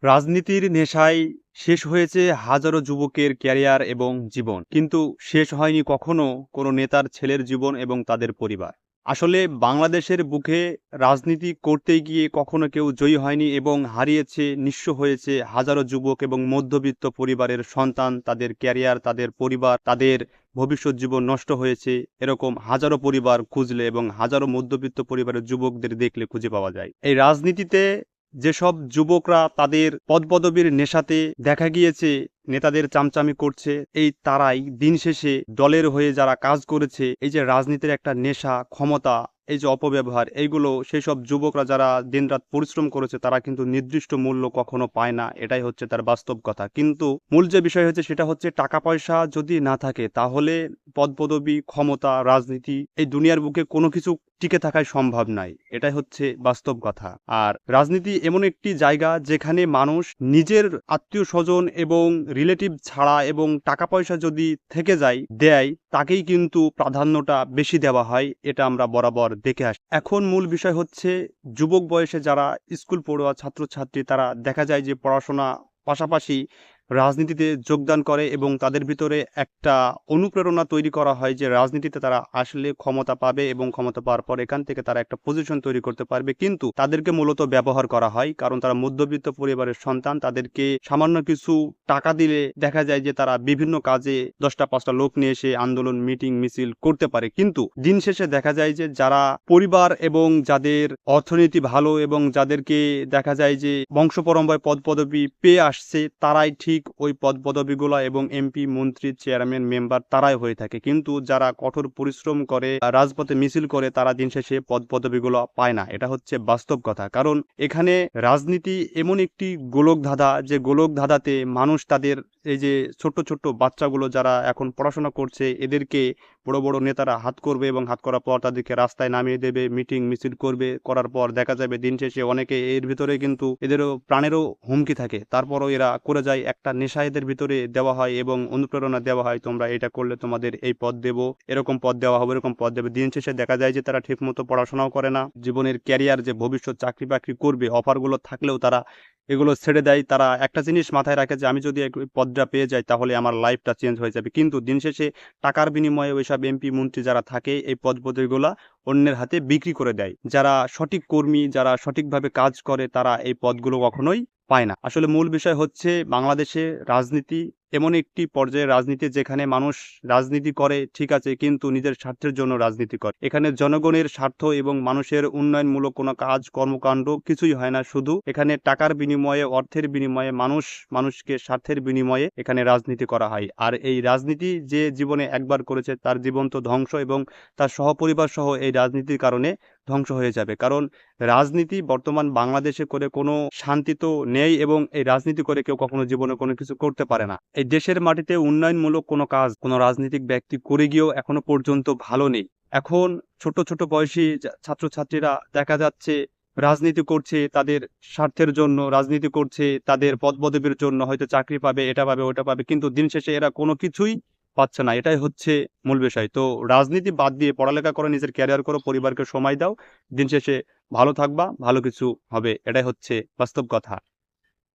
রাজনীতির নেশায় শেষ হয়েছে হাজারো যুবকের ক্যারিয়ার এবং জীবন। কিন্তু শেষ হয়নি কখনো কোনো নেতার ছেলের জীবন এবং তাদের পরিবার। আসলে বাংলাদেশের বুকে রাজনীতি করতে গিয়ে কখনো কেউ জয়ী হয়নি এবং হারিয়েছে, নিঃস্ব হয়েছে হাজারো যুবক এবং মধ্যবিত্ত পরিবারের সন্তান, তাদের ক্যারিয়ার, তাদের পরিবার, তাদের ভবিষ্যৎ জীবন নষ্ট হয়েছে। এরকম হাজারো পরিবার খুঁজলে এবং হাজারো মধ্যবিত্ত পরিবারের যুবকদের দেখলে খুঁজে পাওয়া যায়। এই রাজনীতিতে যেসব যুবকরা তাদের পদপদবীর নেশাতে দেখা গিয়েছে নেতাদের চামচামি করছে, এই তারাই দিন শেষে দলের হয়ে যারা কাজ করেছে, এই যে রাজনীতির একটা নেশা, ক্ষমতা, এই যে অপব্যবহার, এইগুলো সেই সব যুবকরা যারা দিনরাত পরিশ্রম করেছে তারা কিন্তু নির্দিষ্ট মূল্য কখনো পায় না। এটাই হচ্ছে তার বাস্তব কথা। কিন্তু মূল যে বিষয় হচ্ছে সেটা হচ্ছে টাকা পয়সা যদি না থাকে তাহলে পদপদবী, ক্ষমতা, রাজনীতি এই দুনিয়ার বুকে কোনো কিছু টিকে থাকাই সম্ভব নয়। এটাই হচ্ছে বাস্তব কথা। আর রাজনীতি এমন একটি জায়গা যেখানে মানুষ নিজের আত্মীয় স্বজন এবং রিলেটিভ ছাড়া এবং টাকা পয়সা যদি থেকে যায় দেয়, তাকেই কিন্তু প্রাধান্যটা বেশি দেওয়া হয়। এটা আমরা বরাবর দেখে আসি। এখন মূল বিষয় হচ্ছে যুবক বয়সে যারা স্কুল পড়ুয়া ছাত্রছাত্রী তারা দেখা যায় যে পড়াশোনা পাশাপাশি রাজনীতিতে যোগদান করে এবং তাদের ভিতরে একটা অনুপ্রেরণা তৈরি করা হয় যে রাজনীতিতে তারা আসলে ক্ষমতা পাবে এবং ক্ষমতা পাওয়ার পর এখান থেকে তারা একটা পজিশন তৈরি করতে পারবে। কিন্তু তাদেরকে মূলত ব্যবহার করা হয় কারণ তারা মধ্যবিত্ত পরিবারের সন্তান। তাদেরকে সামান্য কিছু টাকা দিলে দেখা যায় যে তারা বিভিন্ন কাজে 10টা-5টা লোক নিয়ে এসে আন্দোলন, মিটিং, মিছিল করতে পারে। কিন্তু দিন শেষে দেখা যায় যে যারা পরিবার এবং যাদের অর্থনীতি ভালো এবং যাদেরকে দেখা যায় যে বংশপরম্পরায় পদপদবি পেয়ে আসছে তারাই ঠিক ওই পদপদবিগুলো এবং এমপি, মন্ত্রী, চেয়ারম্যান, মেম্বার তারাই হয়ে থাকে। কিন্তু যারা কঠোর পরিশ্রম করে রাজপথে মিছিল করে তারা দিন শেষে পদপদবিগুলো পায় না। এটা হচ্ছে বাস্তব কথা। কারণ এখানে রাজনীতি এমন একটি গোলকধাঁধা যে গোলকধাঁধাতে মানুষ তাদের এই যে ছোট্ট ছোট্ট বাচ্চাগুলো যারা এখন পড়াশোনা করছে এদেরকে বড় বড় নেতারা হাত করবে এবং হাত করার পর তাদেরকে রাস্তায় নামিয়ে দেবে, মিটিং মিছিল করবে। করার পর দেখা যাবে দিন শেষে অনেকে এর ভিতরে কিন্তু এদেরও প্রাণেরও হুমকি থাকে। তারপরও এরা করে যায়। একটা নেশা এদের ভিতরে দেওয়া হয় এবং অনুপ্রেরণা দেওয়া হয়, তোমরা এটা করলে তোমাদের এই পদ দেব, এরকম পদ দেওয়া হবে, এরকম পদ দেবে। দিন শেষে দেখা যায় যে তারা ঠিকমতো পড়াশোনাও করে না। জীবনের ক্যারিয়ার যে ভবিষ্যৎ চাকরি বাকরি করবে অফারগুলো থাকলেও তারা এগুলো ছেড়ে দেয়। তারা একটা জিনিস মাথায় রাখে যে আমি যদি এই পদটা পেয়ে যাই তাহলে আমার লাইফটা চেঞ্জ হয়ে যাবে। কিন্তু দিন শেষে টাকার বিনিময়ে ওইসব এমপি, মন্ত্রী যারা থাকে এই পদগুলা অন্যের হাতে বিক্রি করে দেয়। যারা সঠিক কর্মী, যারা সঠিকভাবে কাজ করে তারা এই পদগুলো কখনোই পায় না। আসলে মূল বিষয় হচ্ছে বাংলাদেশে রাজনীতি এমন একটি পর্যায়ে রাজনীতি যেখানে মানুষ রাজনীতি করে ঠিক আছে কিন্তু নিজের স্বার্থের জন্য রাজনীতি করে। এখানে জনগণের স্বার্থ এবং মানুষের উন্নয়নমূলক কোনো কাজ কর্মকাণ্ড কিছুই হয় না। শুধু এখানে টাকার বিনিময়ে, অর্থের বিনিময়ে মানুষকে স্বার্থের বিনিময়ে এখানে রাজনীতি করা হয়। আর এই রাজনীতি যে জীবনে একবার করেছে তার জীবন তো ধ্বংস এবং তার সহপরিবার সহ এই রাজনীতির কারণে ধ্বংস হয়ে যাবে। কারণ রাজনীতি বর্তমান বাংলাদেশে করে কোনো শান্তি তো নেই এবং এই রাজনীতি করে কেউ কখনো জীবনে কোনো কিছু করতে পারে না। এই দেশের মাটিতে উন্নয়নমূলক কোনো কাজ কোনো রাজনীতিক ব্যক্তি করে গিয়েও এখনো পর্যন্ত ভালো নেই। এখন ছোট ছোট বয়সী ছাত্রছাত্রীরা দেখা যাচ্ছে রাজনীতি করছে তাদের স্বার্থের জন্য, রাজনীতি করছে তাদের পদপদবীর জন্য, হয়তো চাকরি পাবে, এটা পাবে, ওটা পাবে, কিন্তু দিন শেষে এরা কোনো কিছুই পাচ্ছে না। এটাই হচ্ছে মূল বিষয়। তো রাজনীতি বাদ দিয়ে পড়ালেখা করো, নিজের ক্যারিয়ার করো, পরিবারকে সময় দাও। দিন শেষে ভালো থাকবা, ভালো কিছু হবে। এটাই হচ্ছে বাস্তব কথা।